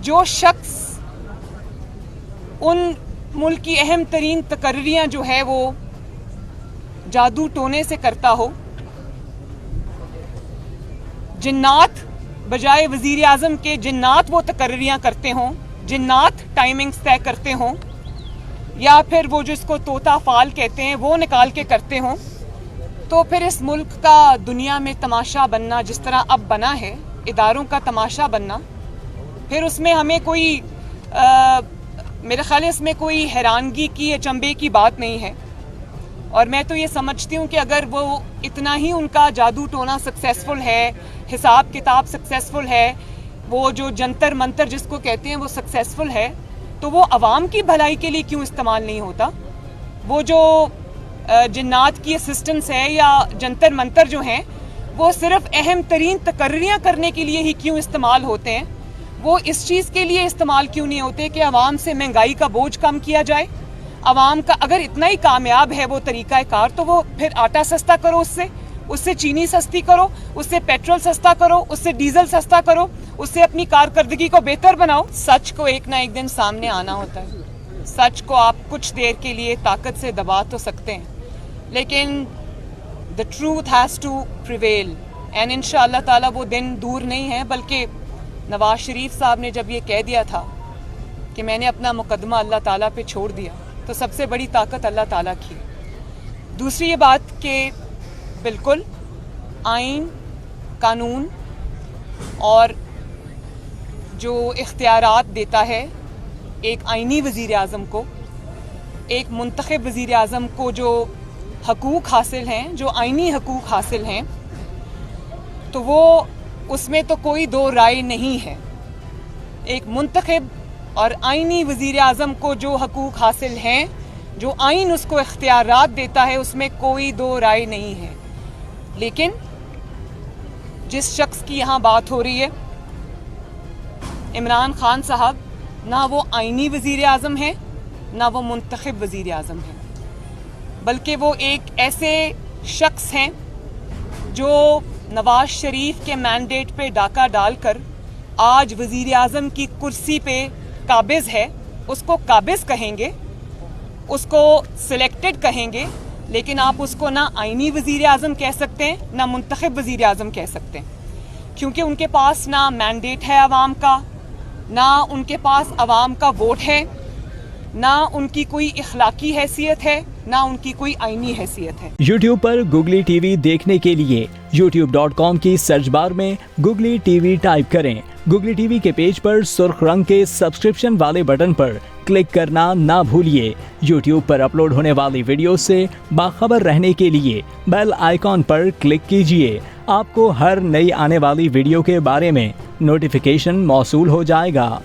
जो शख्स उन मुल्क की अहम तरीन तकर्रियाँ जो है वो जादू टोने से करता हो, जिन्नात बजाय वजीर आज़म के जिन्नात वो तकर्रियाँ करते हों, जिन्नात टाइमिंग्स तय करते हों, या फिर वो जिसको तोता फाल कहते हैं वो निकाल के करते हों, तो फिर इस मुल्क का दुनिया में तमाशा बनना जिस तरह अब बना है, इदारों का तमाशा बनना, फिर उसमें हमें कोई मेरे ख्याल है इसमें कोई हैरानगी की अचंभे की बात नहीं है। और मैं तो ये समझती हूँ कि अगर वो इतना ही उनका जादू टोना सक्सेसफुल है, हिसाब किताब सक्सेसफुल है, वो जो जंतर मंतर जिसको कहते हैं वो सक्सेसफुल है, तो वो अवाम की भलाई के लिए क्यों इस्तेमाल नहीं होता? वो जो जिन्नात की असिस्टेंस है या जंतर मंतर जो हैं वो सिर्फ अहम तरीन तकर्रियाँ करने के लिए ही क्यों इस्तेमाल होते हैं? वो इस चीज़ के लिए इस्तेमाल क्यों नहीं होते कि आवाम से महंगाई का बोझ कम किया जाए? आवाम का अगर इतना ही कामयाब है वो तरीका कार, तो वो फिर आटा सस्ता करो, उससे चीनी सस्ती करो, उससे पेट्रोल सस्ता करो, उससे डीजल सस्ता करो, उससे अपनी कारकर्दगी को बेहतर बनाओ। सच को एक ना एक दिन सामने आना होता है। सच को आप कुछ देर के लिए ताकत से दबा तो सकते हैं, लेकिन the truth has to prevail, and इंशाअल्लाह ताला वो दिन दूर नहीं है। बल्कि नवाज शरीफ साहब ने जब ये कह दिया था कि मैंने अपना मुकदमा अल्लाह ताला पे छोड़ दिया, तो सबसे बड़ी ताकत अल्लाह ताला की। दूसरी ये बात कि बिल्कुल आइन, कानून और जो इख्तियारात देता है एक आइनी वज़ीर आज़म को, एक मुंतखब वज़ीर आज़म को जो हकूक़ हासिल हैं, जो आइनी हकूक़ हासिल हैं, तो वो उसमें तो कोई दो राय नहीं है। एक मुंतखब और आइनी वज़ीर आज़म को जो हकूक़ हासिल हैं, जो आइन उसको इख्तियारात देता है, उसमें कोई दो राय नहीं है। लेकिन जिस शख्स की यहाँ बात हो रही है, इमरान खान साहब, ना वो आइनी वज़ीर आज़म हैं, ना वो मुंतखब वज़ीर आज़म हैं, बल्कि वो एक ऐसे शख्स हैं जो नवाज शरीफ के मैंडेट पे डाका डालकर आज वज़ीर आज़म की कुर्सी पे काबिज़ है। उसको काबिज़ कहेंगे, उसको सिलेक्टेड कहेंगे, लेकिन आप उसको ना आइनी वज़ीर आज़म कह सकते हैं, ना मुंतखब वज़ीर आज़म कह सकते हैं, क्योंकि उनके पास ना मैंडेट है आवाम का, ना उनके पास आवाम का वोट है, ना उनकी कोई इखलाकी हैसियत है, ना उनकी कोई आईनी हैसियत है। YouTube पर गुगली टीवी देखने के लिए youtube.com की सर्च बार में गुगली टीवी टाइप करें। गुगली टीवी के पेज पर सुर्ख रंग के सब्सक्रिप्शन वाले बटन पर क्लिक करना ना भूलिए। YouTube पर अपलोड होने वाली वीडियो से बाखबर रहने के लिए बेल आइकॉन पर क्लिक कीजिए। आपको हर नई आने वाली वीडियो के बारे में नोटिफिकेशन मौसूल हो जाएगा।